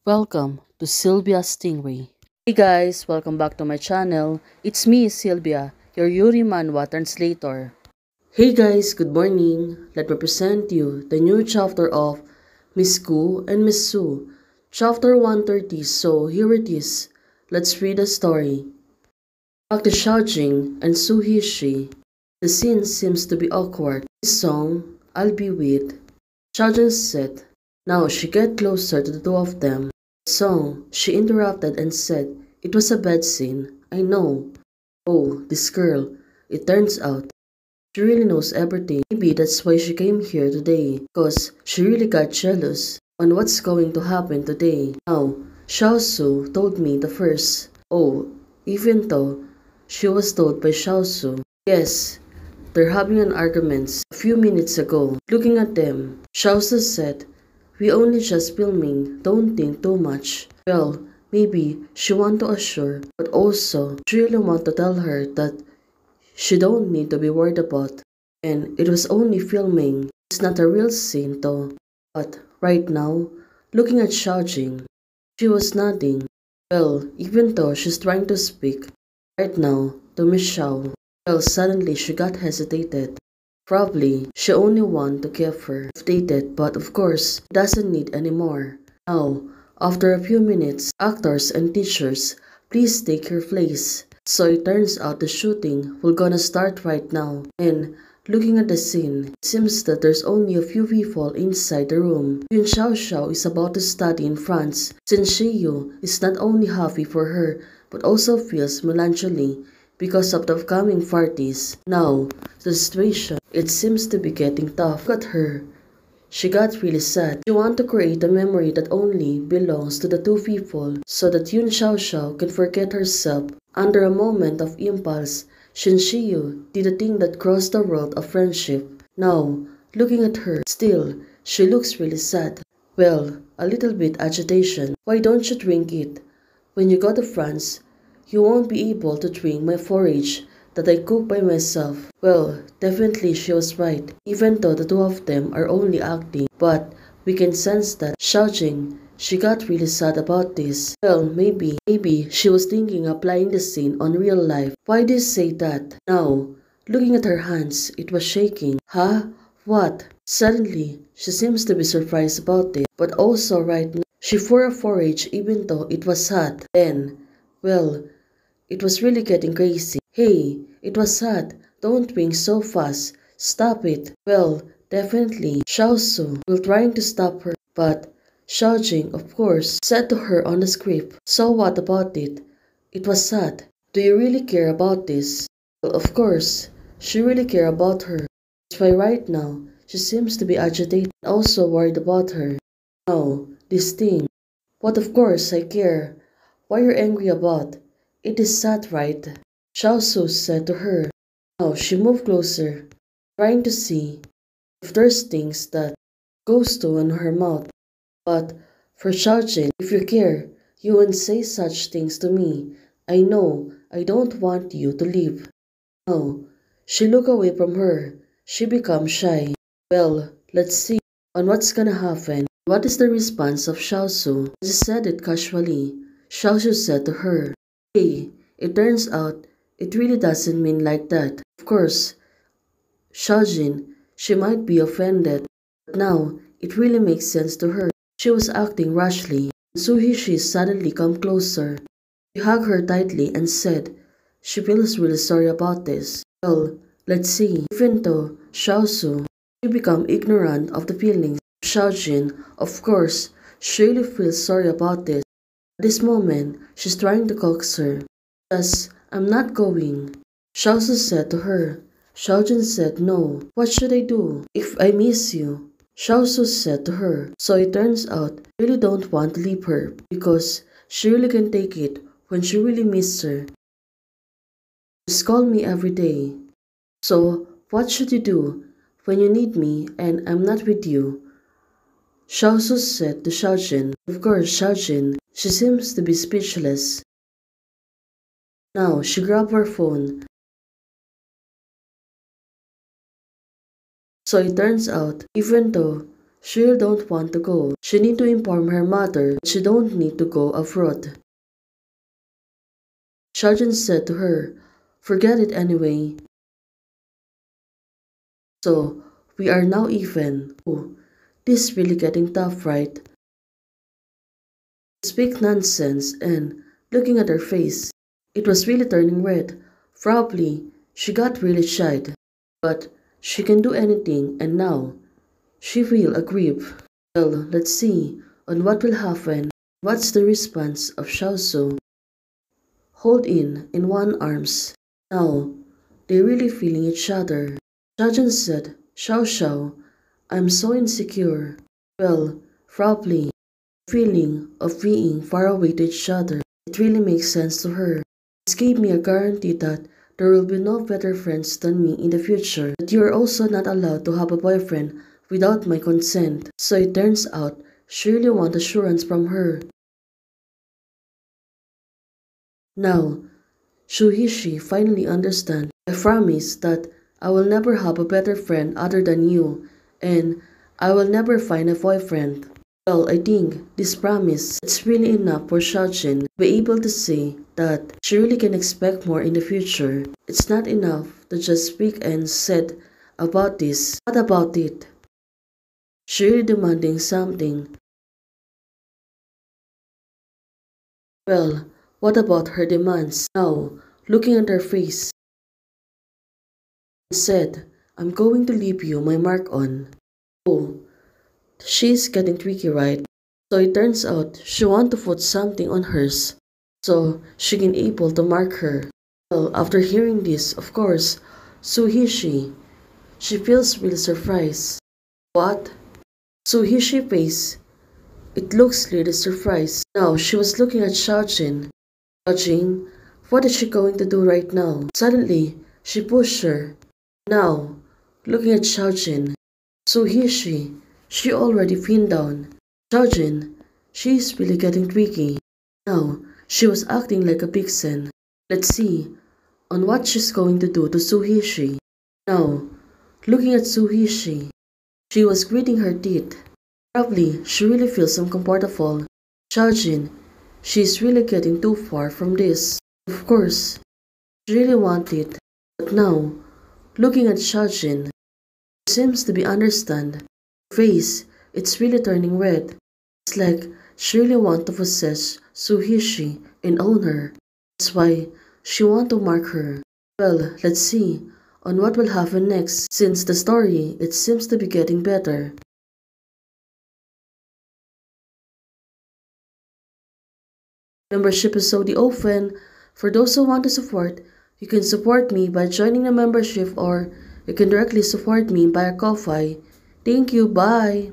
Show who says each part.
Speaker 1: Welcome to Sylvia Stingray. Hey guys, welcome back to my channel. It's me, Sylvia, your Yuri Manhwa translator. Hey guys, good morning. Let me present you the new chapter of Miss Gu and Miss Su, chapter 130. So here it is. Let's read the story. Back to Xiaojing and Su Hishi. The scene seems to be awkward. This song, I'll be with. Xiaojing said. Now she get closer to the two of them. So, she interrupted and said, it was a bad scene, I know. Oh, this girl, it turns out, she really knows everything. Maybe that's why she came here today, because she really got jealous on what's going to happen today. Now, Xiao Su told me the first. Oh, even though she was told by Xiao Su. Yes, they're having an argument a few minutes ago. Looking at them, Xiao Su said, we only just filming, don't think too much. Well, maybe she want to assure, but also she really want to tell her that she don't need to be worried about. And it was only filming. It's not a real scene though. But right now, looking at Xiaojing, she was nodding. Well, even though she's trying to speak, right now, to Miss Xiao. Well, suddenly she got hesitated. Probably, she only want to keep her updated, but of course, doesn't need any more. Now, after a few minutes, actors and teachers, please take your place. So it turns out the shooting will gonna start right now. And looking at the scene, it seems that there's only a few people inside the room. Yun Xiao Xiao is about to study in France, since Shiyu is not only happy for her, but also feels melancholy because of the upcoming parties. Now, the situation, it seems to be getting tough. Look at her. She got really sad. She wanted to create a memory that only belongs to the two people so that Yun Xiao Xiao can forget herself. Under a moment of impulse, Shin Shiyu did a thing that crossed the world of friendship. Now, looking at her, still, she looks really sad. Well, a little bit agitation. Why don't you drink it? When you go to France, you won't be able to drink my forage that I cook by myself. Well, definitely she was right, even though the two of them are only acting. But we can sense that Xiaojing, she got really sad about this. Well, maybe she was thinking of applying the scene on real life. Why do you say that? Now, looking at her hands, it was shaking. Huh? What? Suddenly, she seems to be surprised about it, but also right now, she for a forage even though it was hot. Then, well, it was really getting crazy. Hey, it was hot. Don't drink so fast. Stop it. Well, definitely, Xiao Su will trying to stop her, but Xiaojing, of course, said to her on the script, so what about it? It was sad. Do you really care about this? Well, of course, she really care about her. That's why right now, she seems to be agitated and also worried about her. No, this thing. What of course I care. Why you're angry about? It is sad, right? Xiao Su said to her. Now she moved closer, trying to see if there's things that goes to in her mouth. But for Xiaojin, if you care, you wouldn't say such things to me. I know, I don't want you to leave. No. She looked away from her. She became shy. Well, let's see on what's gonna happen. What is the response of Xiao Su? She said it casually. Xiao Su said to her, hey, it turns out it really doesn't mean like that. Of course, Xiaojin, she might be offended, but now it really makes sense to her. She was acting rashly. Suhishi suddenly come closer. He hugged her tightly and said she feels really sorry about this. Well, let's see. Even though Xiao Su, she become ignorant of the feelings of Xiaojin, of course, she really feels sorry about this. At this moment, she's trying to coax her. Thus, I'm not going. Xiao Su said to her. Xiaojin said no. What should I do if I miss you? Xiao Su said to her. So it turns out, I really don't want to leave her because she really can take it when she really misses her. Just call me every day. So, what should you do when you need me and I'm not with you? Xiao Su said to Xiaojin. Of course, Xiaojin, she seems to be speechless. Now, she grabbed her phone. So it turns out, even though she really don't want to go. She need to inform her mother that she don't need to go abroad. Shajin said to her, forget it anyway. So, we are now even. Oh, this is really getting tough, right? Speak nonsense and, looking at her face, it was really turning red. Probably, she got really shy. But, she can do anything and now, she feel aggrieved. Well, let's see on what will happen. What's the response of Xiaosu? Hold in one arms. Now, they're really feeling each other. Xiaojun said, Xiao Xiao, I'm so insecure. Well, probably, the feeling of being far away to each other. It really makes sense to her. This gave me a guarantee that there will be no better friends than me in the future. That you are also not allowed to have a boyfriend without my consent. So it turns out, she really wants assurance from her. Now, Shuhishi finally understands. I promise that I will never have a better friend other than you, and I will never find a boyfriend. Well, I think this promise is really enough for Xiaojin to be able to say that she really can expect more in the future. It's not enough to just speak and said about this. What about it? She really demanding something. Well, what about her demands? Now, looking at her face, said, I'm going to leave you my mark on. Oh, she's getting tricky, right? So it turns out she want to put something on hers so she can able to mark her. Well, after hearing this, of course, Suhishi, she feels really surprised. What? Suhishi face, it looks really surprised. Now she was looking at Xiaojin. Xiaojin, what is she going to do right now? Suddenly, she pushed her. Now, looking at Xiaojin, Suhishi, she already pinned down. Xiaojin, she is really getting tricky. Now, she was acting like a vixen. Let's see on what she's going to do to Suhishi. Now, looking at Suhishi, she was gritting her teeth. Probably, she really feels uncomfortable. Xiaojin, she's really getting too far from this. Of course, she really wanted, but now, looking at Xiaojin, she seems to be understand. Her face, it's really turning red. It's like she really want to possess Suhishi and own her. That's why she want to mark her. Well, let's see on what will happen next since the story it seems to be getting better. Membership is already open. For those who want to support, you can support me by joining the membership or you can directly support me via Ko-Fi. Thank you, bye!